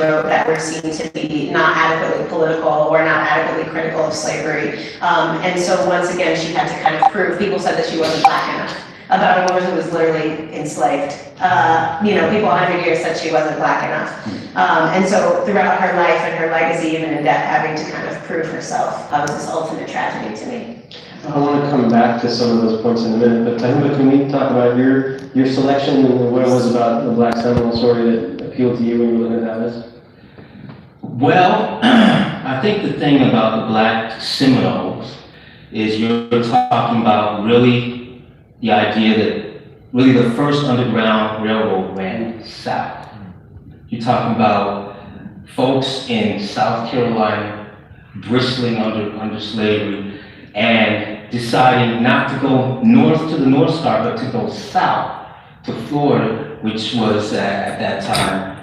wrote that were seen to be not adequately political or not adequately critical of slavery. And so once again, she had to kind of prove, people said that she wasn't Black enough, about a woman who was literally enslaved. People 100 years said she wasn't Black enough. And so throughout her life and her legacy, even in death, having to kind of prove herself was this ultimate tragedy to me. I want to come back to some of those points in a minute, but can we talk about your selection and what it was about the Black Seminole story that appealed to you when you were looking at that list? Well, I think the thing about the Black Seminoles is you're talking about really the idea that really the first underground railroad ran south. You're talking about folks in South Carolina bristling under slavery and deciding not to go north to the North Star, but to go south to Florida, which was at that time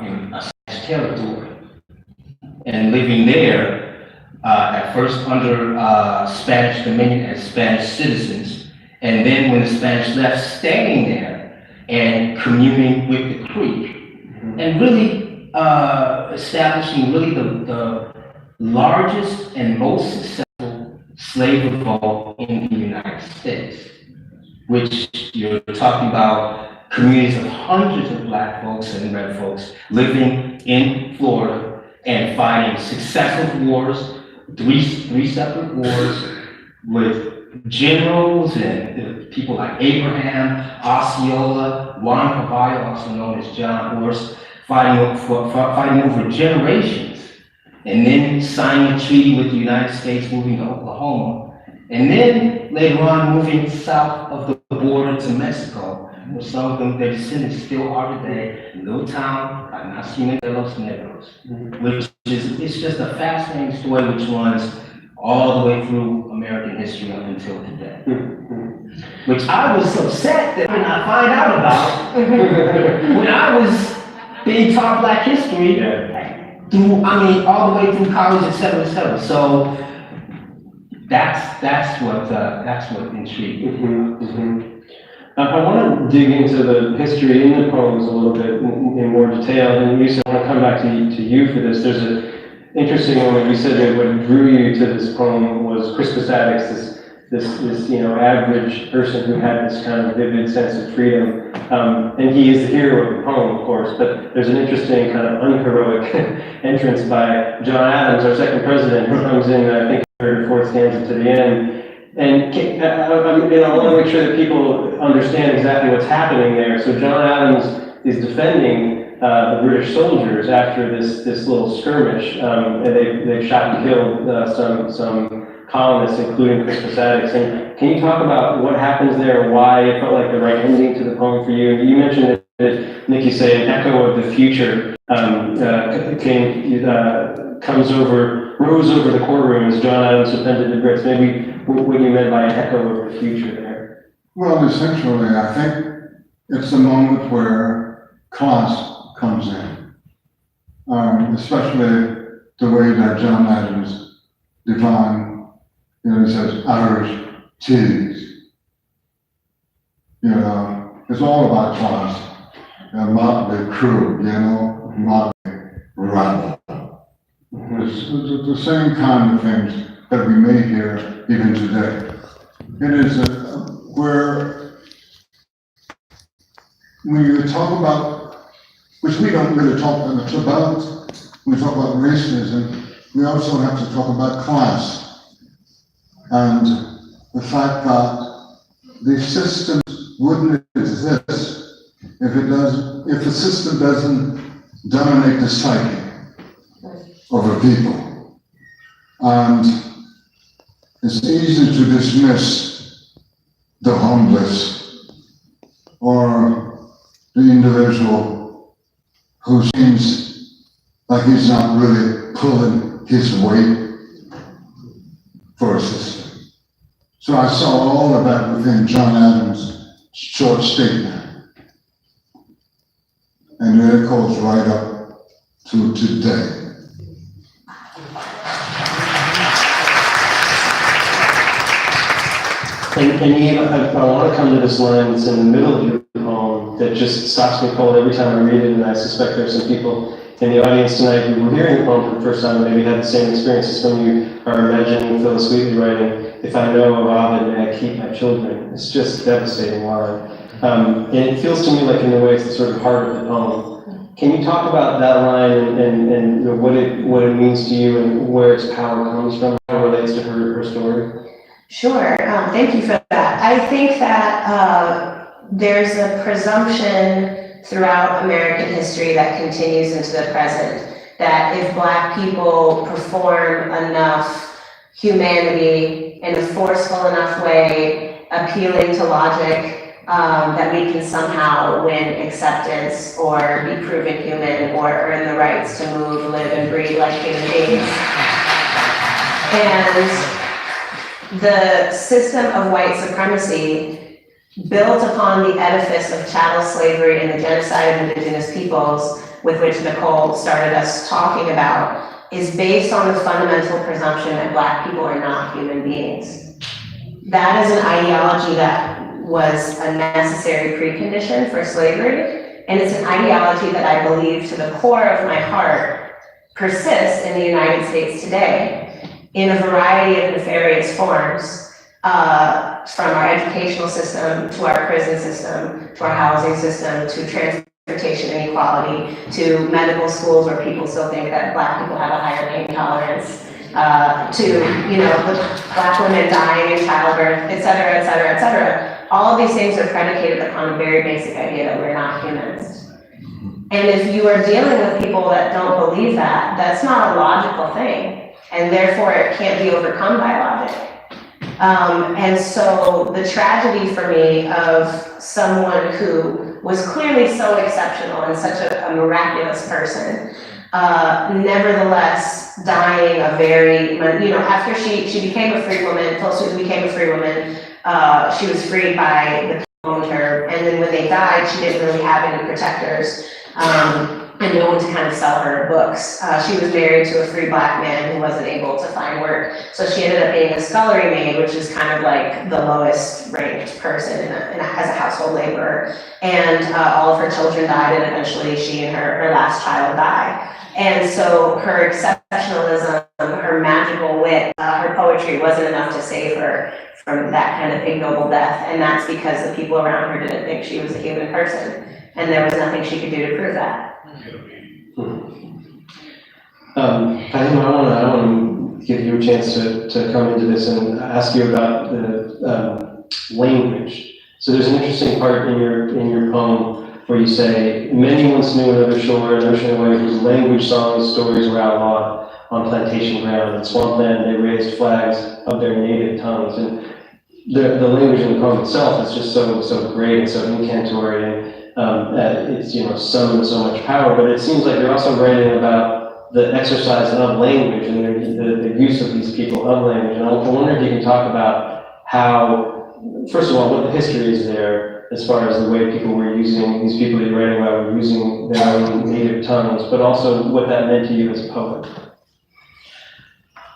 in a Spanish territory. And living there, at first under Spanish dominion as Spanish citizens, and then when the Spanish left, staying there and communing with the Creek, and really establishing really the largest and most successful slave revolt in the United States, which you're talking about communities of hundreds of Black folks and red folks living in Florida and fighting successive wars, three separate wars with generals and people like Abraham, Osceola, Juan Cavallo, also known as John Horse, fighting over generations, and then signing a treaty with the United States, moving to Oklahoma, and then later on moving south of the border to Mexico, where some of them, their descendants still are today, a little town like Nacimiento de los Negros, which is, it's just a fascinating story which runs all the way through American history up until today. Which I was upset that I did not find out about when I was being taught Black history all the way through college, et cetera, et cetera. So that's what intrigued me. I want to dig into the history in the poems a little bit in more detail, and you said I want to come back to you for this. There's an interesting moment. You said that what drew you to this poem was Crispus Attucks, this average person who had this kind of vivid sense of freedom, and he is the hero of the poem, of course. But there's an interesting kind of unheroic entrance by John Adams, our second president, who comes in, I think, third or fourth stanza to the end. And I want to make sure that people understand exactly what's happening there. So John Adams is defending the British soldiers after this little skirmish, and they've shot and killed some colonists, including Crispus Attucks. And can you talk about what happens there, and why it felt like the right ending to the poem for you? You mentioned that Nick, you say an echo of the future rose over the courtroom as John Adams defended the Brits. Maybe what you meant by an echo of the future there? Well, essentially, I think it's the moment where class comes in, especially the way that John Adams defined, he says, Irish cheese. It's all about class. Motley crew, motley rabble. It's the same kind of things that we may hear even today. It is where, when you talk about, which we don't really talk much about, when we talk about racism, we also have to talk about class. And the fact that the system wouldn't exist if the system doesn't dominate the psyche of a people. And it's easy to dismiss the homeless or the individual who seems like he's not really pulling his weight for a system. So I saw all of that within John Adams' short statement. And it goes right up to today. And I want to come to this line that's in the middle of your poem that just stops me cold every time I read it, and I suspect there's some people in the audience tonight who were hearing the poem for the first time maybe had the same experience as when you are imagining Phyllis Wheatley writing, "If I know of Ovid, may I keep my children." It's just a devastating line. And it feels to me like in a way it's the sort of heart of the poem. Can you talk about that line and you know, what it means to you and where its power comes from, how it relates to her story? Sure, thank you for that. I think that there's a presumption throughout American history that continues into the present, that if Black people perform enough humanity in a forceful enough way, appealing to logic, that we can somehow win acceptance or be proven human or earn the rights to move, live, and breathe like human beings. And the system of white supremacy built upon the edifice of chattel slavery and the genocide of indigenous peoples, with which Nicole started us talking about, is based on the fundamental presumption that Black people are not human beings. That is an ideology that was a necessary precondition for slavery, and it's an ideology that I believe to the core of my heart persists in the United States today in a variety of nefarious forms. From our educational system, to our prison system, to our housing system, to transportation inequality, to medical schools where people still think that Black people have a higher pain tolerance, to, you know, the Black women dying in childbirth, et cetera, et cetera, et cetera. All of these things are predicated upon a very basic idea that we're not humans. And if you are dealing with people that don't believe that, that's not a logical thing, and therefore it can't be overcome by logic. And so the tragedy for me of someone who was clearly so exceptional and such a miraculous person, nevertheless dying a very, you know, after she became a free woman, Phyllis became a free woman, she was freed by the people who owned her, and then when they died, she didn't really have any protectors. And no one to kind of sell her books. She was married to a free Black man who wasn't able to find work. So she ended up being a scullery maid, which is kind of like the lowest ranked person as a household laborer. And all of her children died, and eventually she and her last child died. And so her exceptionalism, her magical wit, her poetry wasn't enough to save her from that kind of ignoble death. And that's because the people around her didn't think she was a human person. And there was nothing she could do to prove that. Fahima, I want to give you a chance to come into this and ask you about the language. So there's an interesting part in your poem where you say, "Many once knew another shore, an ocean away, whose language, songs, stories were outlawed on plantation ground. In swampland, they raised flags of their native tongues." And the language in the poem itself is just so great and so incantorial. It's, you know, summoned so much power, but it seems like you're also writing about the exercise of language and the use of these people of language. And I wonder if you can talk about how, first of all, what the history is there as far as the way people were using, these people that you're writing about were using their own native tongues, but also what that meant to you as a poet.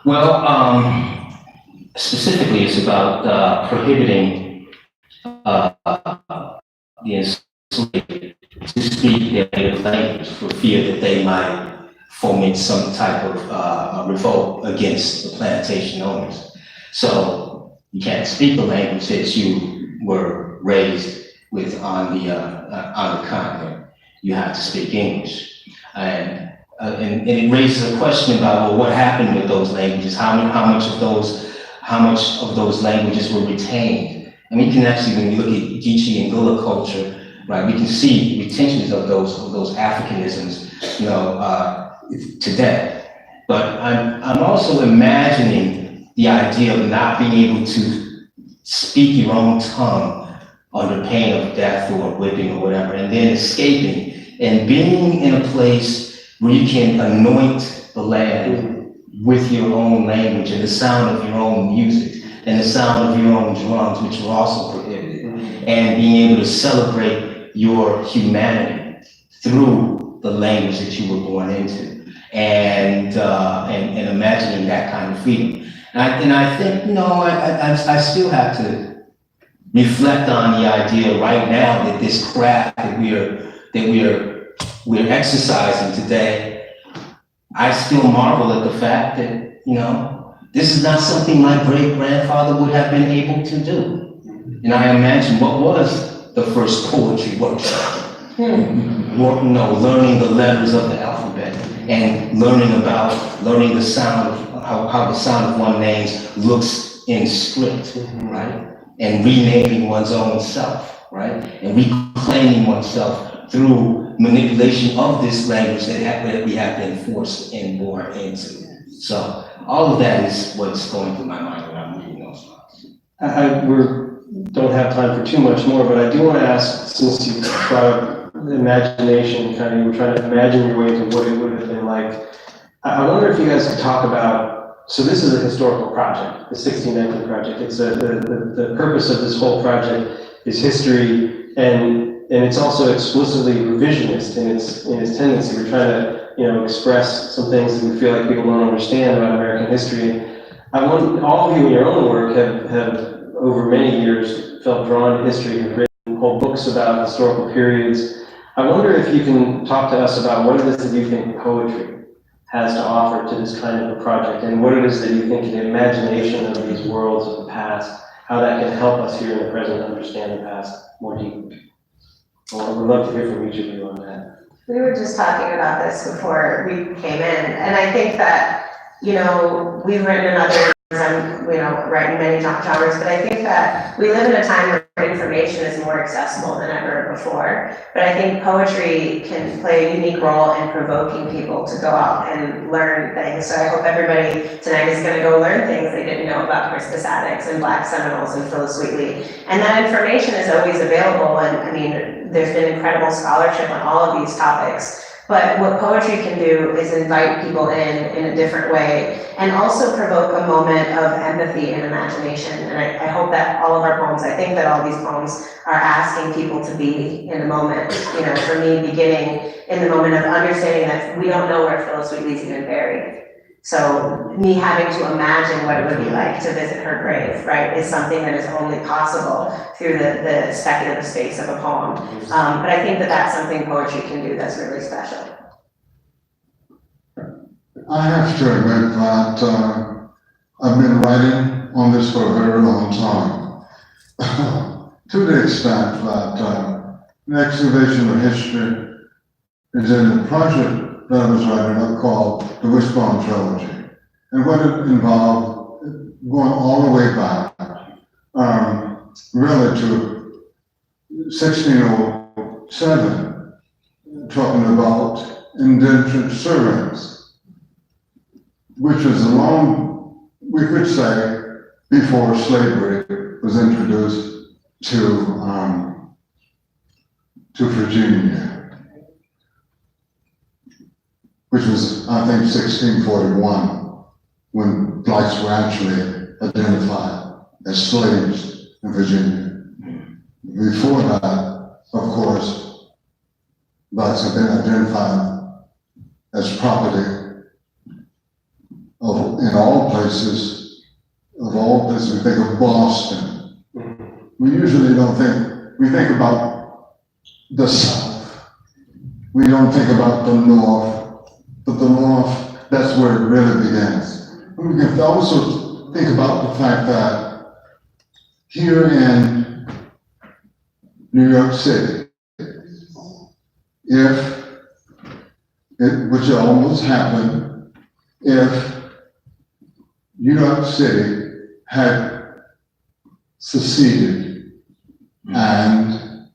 Well, specifically, it's about prohibiting the enslaved to speak their native language for fear that they might foment some type of revolt against the plantation owners. So you can't speak the language that you were raised with on the continent. You have to speak English, and it raises a question about, well, what happened with those languages? How much of those languages were retained? And we can actually, when you look at Geechee and Gullah culture, right, we can see retentions of those Africanisms, you know, today. But I'm also imagining the idea of not being able to speak your own tongue under pain of death or whipping or whatever, and then escaping and being in a place where you can anoint the land with your own language and the sound of your own music and the sound of your own drums, which are also prohibited, and being able to celebrate your humanity through the language that you were born into, and imagining that kind of freedom. And I think, you know, I still have to reflect on the idea right now that this craft that we're exercising today I still marvel at the fact that, this is not something my great-grandfather would have been able to do. And I imagine, what was the first poetry workshop? Learning the letters of the alphabet and learning the sound of how the sound of one's name looks in script, right? And renaming one's own self, right? And reclaiming oneself through manipulation of this language that we have been forced and born into. So all of that is what's going through my mind when I'm reading those thoughts. We don't have time for too much more, but I do want to ask, since you brought up the imagination, you were trying to imagine your way to what it would have been like. I wonder if you guys could talk about, so this is a historical project, the 1619 project. It's the purpose of this whole project is history, and it's also explicitly revisionist in its tendency. We're trying to, express some things that we feel like people don't understand about American history. I want all of you in your own work have over many years felt drawn to history, have written whole books about historical periods. I wonder if you can talk to us about what it is that you think poetry has to offer to this kind of a project, and what it is that you think the imagination of these worlds of the past, how that can help us here in the present understand the past more deeply. Well, I would love to hear from each of you on that. We were just talking about this before we came in, and I think that, we've written in other, writing many genres, but I think that we live in a time where information is more accessible than ever before. But I think poetry can play a unique role in provoking people to go out and learn things. So I hope everybody tonight is going to go learn things they didn't know about Crispus Attucks and Black Seminoles and Phyllis Wheatley. And that information is always available, and there's been incredible scholarship on all of these topics. But what poetry can do is invite people in a different way, and also provoke a moment of empathy and imagination. And I hope that all of our poems, I think that all these poems are asking people to be in the moment. For me, beginning in the moment of understanding that we don't know where Phyllis Wheatley's even buried. So me having to imagine what it would be like to visit her grave, right, is something that is only possible through the speculative space of a poem. But I think that that's something poetry can do that's really special. I have to admit that I've been writing on this for a very long time, to the extent that an excavation of history is in the project that I was writing up called the Wishbone Trilogy. And what it involved, going all the way back, really to 1607, talking about indentured servants, which was long, we could say, before slavery was introduced to Virginia, which was, I think, 1641, when blacks were actually identified as slaves in Virginia. Before that, of course, blacks have been identified as property in all places. Of all places, we think of Boston. We usually don't think, we think about the South. We don't think about the North. But the North, that's where it really begins. We can also think about the fact that here in New York City, which almost happened, if New York City had seceded and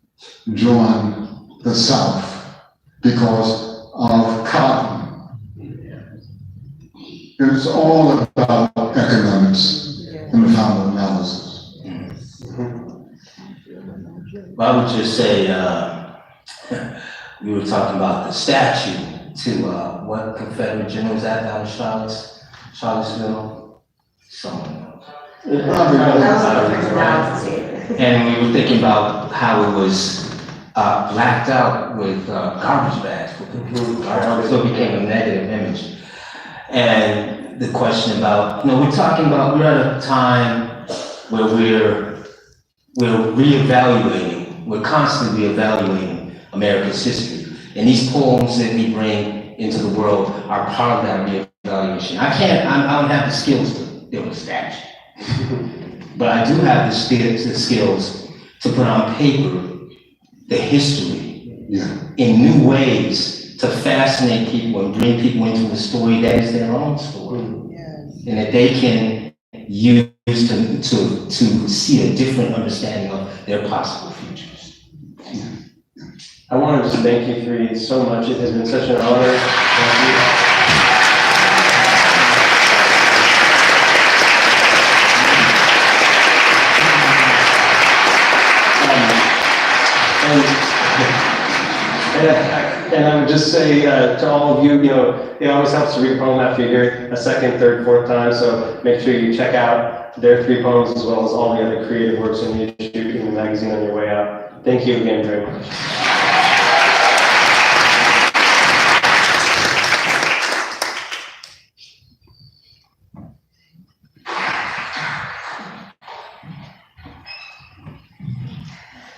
joined the South because of cotton. It's all about economics in the final analysis. Well, I would just say, we were talking about the statue to, what Confederate general was that down in Charlottesville? Someone knows. And we were thinking about how it was blacked out with garbage bags. So it became a negative image. And the question about, we're talking about, we're at a time where we're reevaluating, we're constantly reevaluating America's history. And these poems that we bring into the world are part of that reevaluation. I don't have the skills to build a statue. But I do have the skills to put on paper the history in new ways to fascinate people and bring people into a story that is their own story. And that they can use to see a different understanding of their possible futures. I want to just thank you three so much. It has been such an honor. Thank you. And I would just say to all of you, it always helps to read a poem after you hear it a second, third, fourth time. So make sure you check out their 3 poems as well as all the other creative works in the issue in the magazine on your way out. Thank you again very much.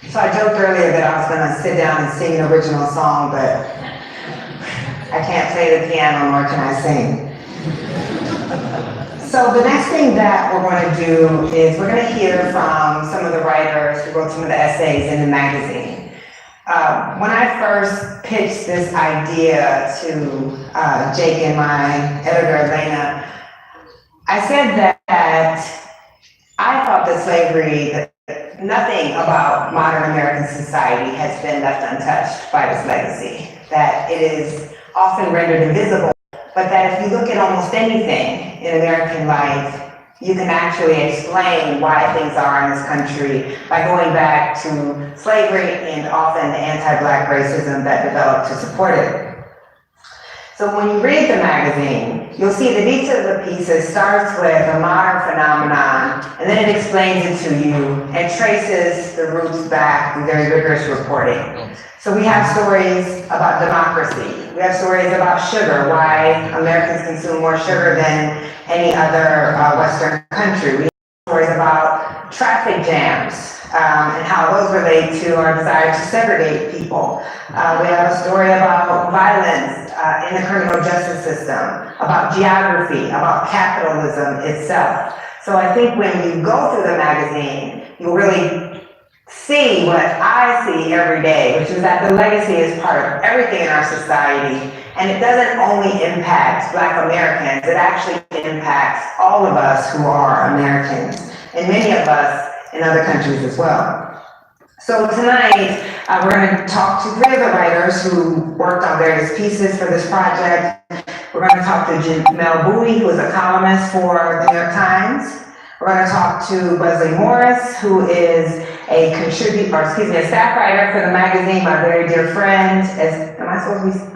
So I joked earlier that I was gonna sit down and sing an original song, but I can't play the piano nor can I sing. So the next thing that we're gonna do is we're gonna hear from some of the writers who wrote some of the essays in the magazine. When I first pitched this idea to Jake and my editor, Elena, I said that I thought that slavery, nothing about modern American society has been left untouched by this legacy, that it is often rendered invisible, but that if you look at almost anything in American life, you can actually explain why things are in this country by going back to slavery and often the anti-Black racism that developed to support it. So when you read the magazine, you'll see that each of the pieces starts with a modern phenomenon, and then it explains it to you and traces the roots back with very rigorous reporting. So we have stories about democracy. We have stories about sugar, why Americans consume more sugar than any other Western country. We have stories about traffic jams and how those relate to our desire to segregate people. We have a story about violence in the criminal justice system, about geography, about capitalism itself. So I think when you go through the magazine, you'll really see what I see every day, which is that the legacy is part of everything in our society, and it doesn't only impact Black Americans, it actually impacts all of us who are Americans, and many of us in other countries as well. So tonight, we're going to talk to 3 of the writers who worked on various pieces for this project. We're going to talk to Jamel Bowie, who is a columnist for the New York Times. We're going to talk to Wesley Morris, who is a staff writer for the magazine, my very dear friend. Am I supposed to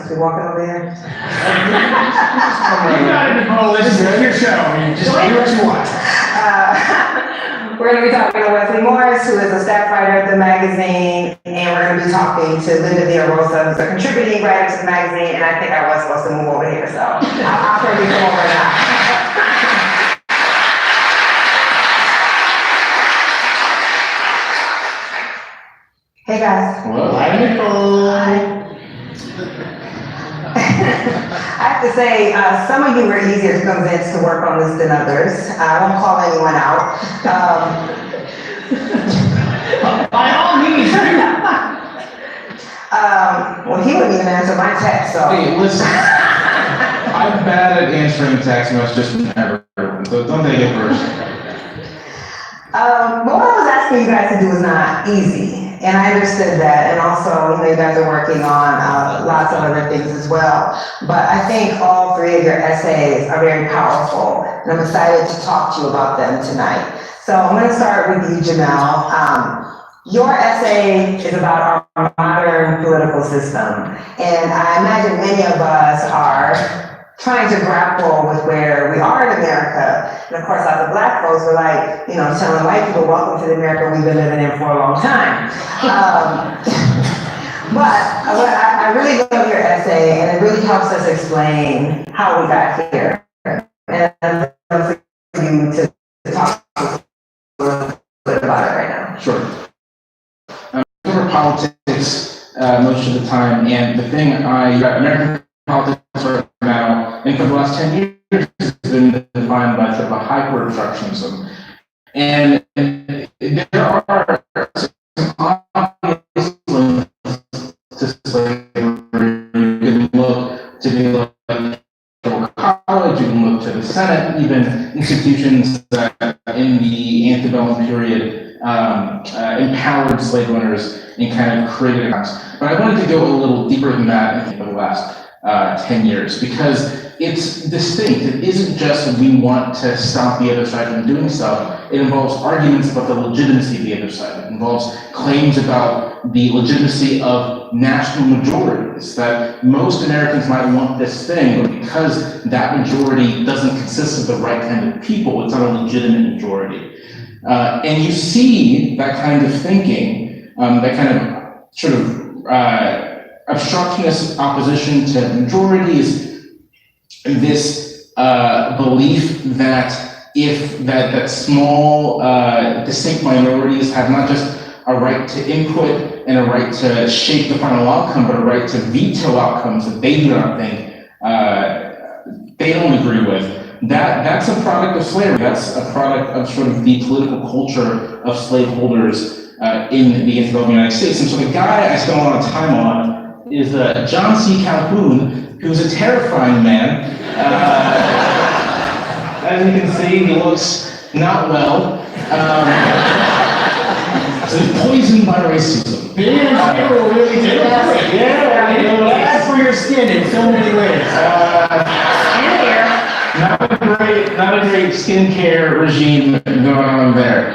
be walking over there? You got it, Nicole, this is your show, you just do what you want. We're going to be talking to Wesley Morris, who is a staff writer at the magazine, and we're going to be talking to Linda Villarosa, who's a contributing writer to the magazine, and I think I was supposed to move over here, so I'll probably come over now. Hey guys. Well, hi, Nicole. I have to say, some of you were easier to convince to work on this than others. I won't call anyone out. By all means, Well, he wouldn't even answer my text, so. hey, listen, I'm bad at answering text messages forever, so don't take it personally. But what I was asking you guys to do is not easy. And I understood that, and also, you guys are working on lots of other things as well. But I think all 3 of your essays are very powerful, and I'm excited to talk to you about them tonight. So I'm going to start with you, Jamel. Your essay is about our modern political system, and I imagine many of us are trying to grapple with where we are in America. And of course, as the Black folks, we're like, telling white people, welcome to the America we've been living in for a long time. But I really love your essay, and it really helps us explain how we got here. And I'd love for you to talk a little bit about it right now. Sure. Cover politics most of the time. And the thing American politics right now, and for the last 10 years, has been defined by sort of a hyper-obstructionism. And there are some obvious limits to slavery. You can look to the college, you can look to the Senate, even institutions that in the antebellum period empowered slave owners and kind of created accounts. But I wanted to go a little deeper than that in the last 10 years, because it's distinct. It isn't just we want to stop the other side from doing stuff. It involves arguments about the legitimacy of the other side. It involves claims about the legitimacy of national majorities, that most Americans might want this thing, but because that majority doesn't consist of the right kind of people, it's not a legitimate majority. And you see that kind of thinking, that kind of sort of obstructionist opposition to majorities, this belief that that small distinct minorities have not just a right to input and a right to shape the final outcome, but a right to veto outcomes that they do not think they don't agree with. That's a product of slavery. That's a product of sort of the political culture of slaveholders in the antebellum United States. And so the guy I spent a lot of time on is John C. Calhoun, who's a terrifying man. As you can see, he looks not well. So he's poisoned by racism. People really do. Yeah, Bad for your skin in so many ways. Not a great skincare regime going on there.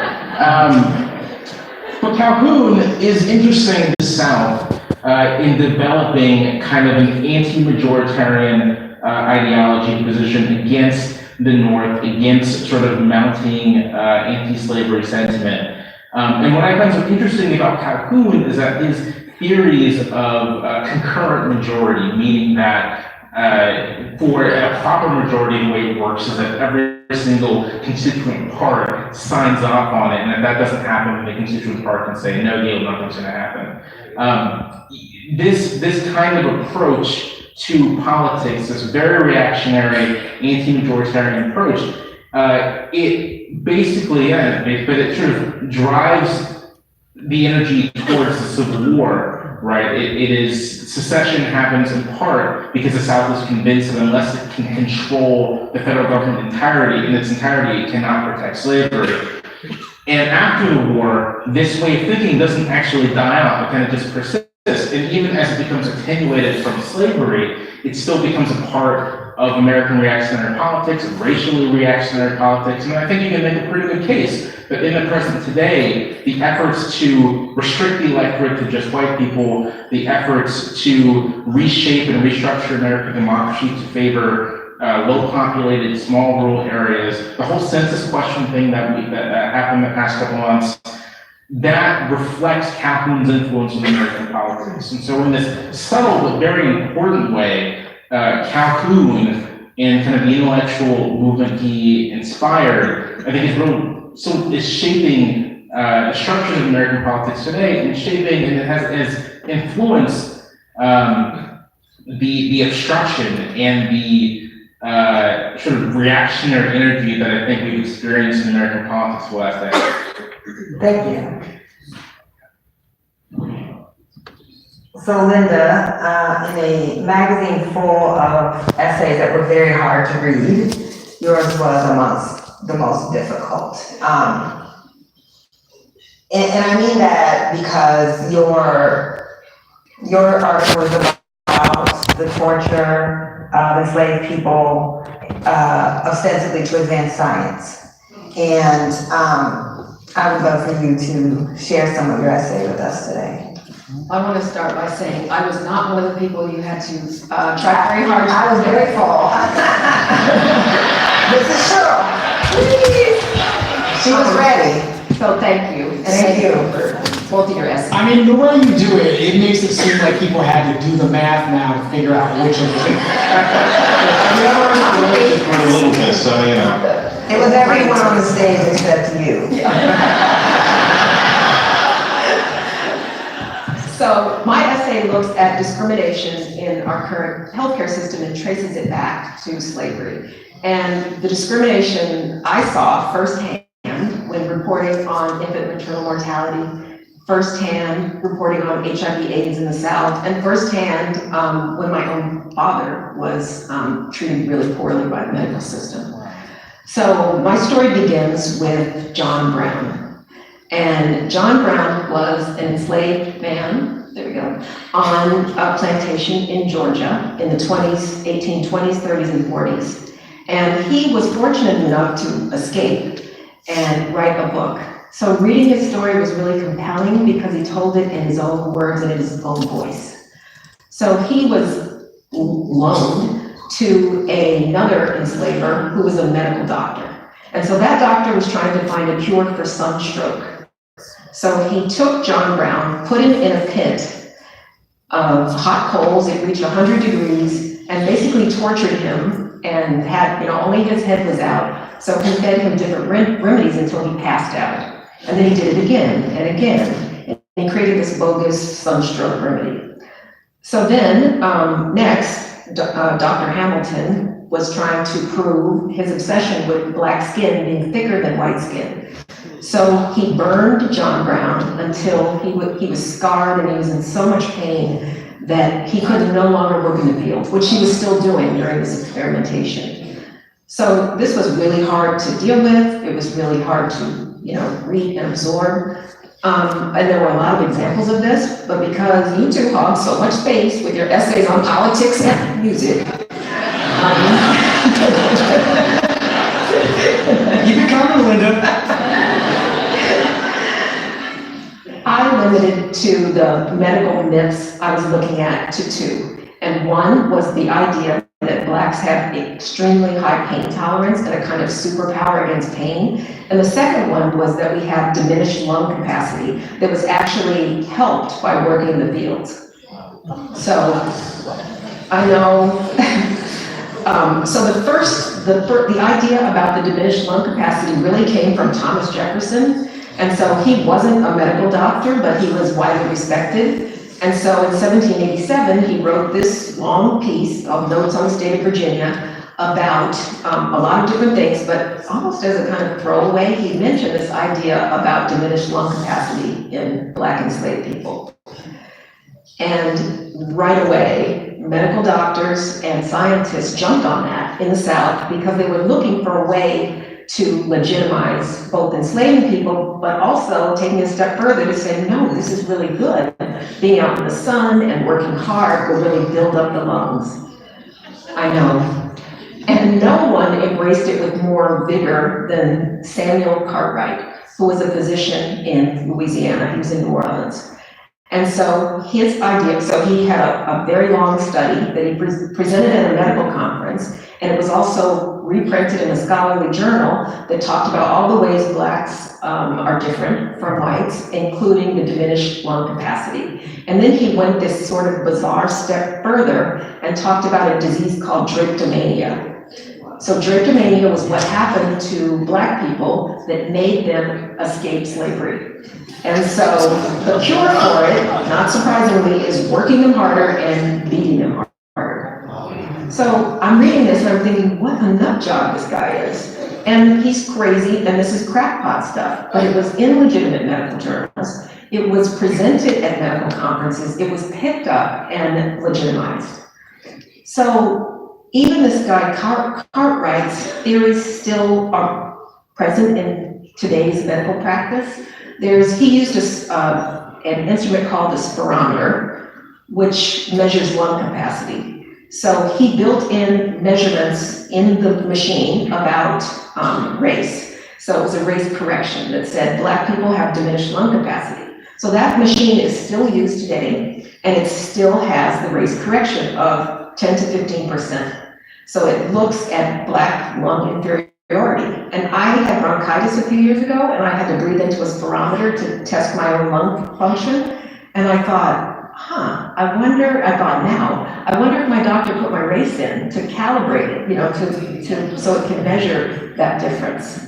But Calhoun is interesting in the South in developing kind of an anti-majoritarian ideology position against the North, against sort of mounting anti-slavery sentiment. And what I find so interesting about Calhoun is that his theories of concurrent majority, meaning that for a proper majority, the way it works is that every single constituent part signs off on it, and if that doesn't happen, the constituent part can say, no deal, nothing's going to happen. This kind of approach to politics, this very reactionary, anti-majoritarian approach, it basically, but it sort of drives the energy towards the Civil War, right? It is, secession happens in part because the South is convinced that unless it can control the federal government in its entirety, it cannot protect slavery. And after the war, this way of thinking doesn't actually die out, it kind of just persists. And even as it becomes attenuated from slavery, it still becomes a part of American reactionary politics, of racially reactionary politics. And I think you can make a pretty good case that in the present today, the efforts to restrict the electorate to just white people, the efforts to reshape and restructure American democracy to favor low-populated, small rural areas, the whole census question thing that happened the past couple months, that reflects Calhoun's influence in American politics. And so in this subtle but very important way, Calhoun and kind of the intellectual movement he inspired, I think is shaping the structures of American politics today, and shaping, and it has influenced the obstruction and the sort of reactionary energy that I think we've experienced in American politics the last decade. Thank you. So Linda, in a magazine full of essays that were very hard to read, yours was amongst the most difficult. And I mean that because your article was about the torture of enslaved people, ostensibly to advance science. And I would love for you to share some of your essay with us today. I want to start by saying I was not one of the people you had to try very hard. I was very full. This is Cheryl. She was ready. So thank you. And Thank you. for both of your essays. I mean, the way you do it, it makes it seem like people had to do the math now to figure out which of the. A little bit, so you know. It was everyone on the stage except you. So my essay looks at discrimination in our current healthcare system and traces it back to slavery. And the discrimination I saw firsthand when reporting on infant maternal mortality, firsthand reporting on HIV/AIDS in the South, and firsthand when my own father was treated really poorly by the medical system. So my story begins with John Brown. And John Brown was an enslaved man, there we go, on a plantation in Georgia in the 1820s, 30s, and 40s. And he was fortunate enough to escape and write a book. So reading his story was really compelling because he told it in his own words and in his own voice. So he was loaned to another enslaver who was a medical doctor. And so that doctor was trying to find a cure for sunstroke. So he took John Brown, put him in a pit of hot coals, it reached 100 degrees, and basically tortured him and had, only his head was out. So he fed him different remedies until he passed out. And then he did it again and again. And he created this bogus sunstroke remedy. So then, next, Dr. Hamilton was trying to prove his obsession with black skin being thicker than white skin. So he burned John Brown until he was scarred and he was in so much pain that he could no longer work in the field, which he was still doing during this experimentation. So this was really hard to deal with. It was really hard to, read and absorb. And there were a lot of examples of this, but because you two hog so much space with your essays on politics and music, Keep it coming, Linda. I limited to the medical myths I was looking at to two. And one was the idea that blacks have extremely high pain tolerance and a kind of superpower against pain. And the second one was that we have diminished lung capacity that was actually helped by working in the fields. So I know, so the idea about the diminished lung capacity really came from Thomas Jefferson. And so he wasn't a medical doctor, but he was widely respected. And so in 1787, he wrote this long piece of Notes on the State of Virginia about a lot of different things, but almost as a kind of throwaway, he mentioned this idea about diminished lung capacity in black enslaved people. And right away, medical doctors and scientists jumped on that in the South because they were looking for a way to legitimize both enslaving people, but also taking a step further to say, no, this is really good. Being out in the sun and working hard will really build up the lungs. I know. And no one embraced it with more vigor than Samuel Cartwright, who was a physician in Louisiana. He was in New Orleans. And so his idea, so he had a very long study that he presented at a medical conference, and it was also reprinted in a scholarly journal that talked about all the ways blacks are different from whites, including the diminished lung capacity. And then he went this sort of bizarre step further and talked about a disease called drapetomania. So drapetomania was what happened to black people that made them escape slavery. And so the cure for it, not surprisingly, is working them harder and beating them harder. So I'm reading this and I'm thinking, what a nut job this guy is. And he's crazy, and this is crackpot stuff, but it was in legitimate medical journals. It was presented at medical conferences. It was picked up and legitimized. So even this guy Cartwright's theories still are present in today's medical practice. He used an instrument called the spirometer, which measures lung capacity. So he built in measurements in the machine about race. So it was a race correction that said black people have diminished lung capacity. So that machine is still used today, and it still has the race correction of 10 to 15%. So it looks at black lung inferiority. And I had bronchitis a few years ago, and I had to breathe into a spirometer to test my own lung function. And I thought, I wonder if my doctor put my race in to calibrate it, so it can measure that difference.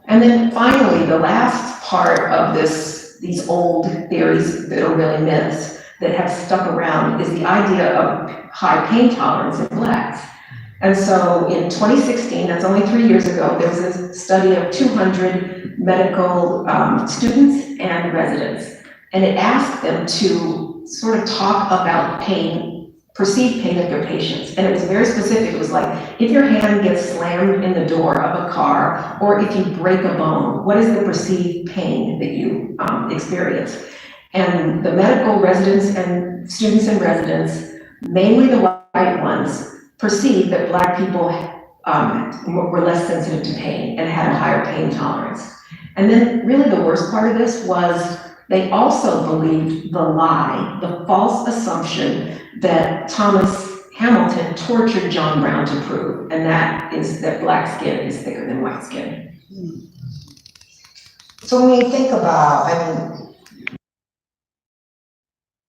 And then finally, the last part of this these old theories that are really myths that have stuck around is the idea of high pain tolerance in Blacks. And so in 2016, that's only 3 years ago, there was a study of 200 medical students and residents. And it asked them to sort of talk about pain, perceived pain of their patients. And it was very specific. It was like, if your hand gets slammed in the door of a car, or if you break a bone, what is the perceived pain that you experience? And the medical residents and students and residents, mainly the white ones, perceived that Black people were less sensitive to pain and had a higher pain tolerance. And then really the worst part of this was they also believed the lie, the false assumption that Thomas Hamilton tortured John Brown to prove, and that is that Black skin is thicker than white skin. So when you think about, I mean,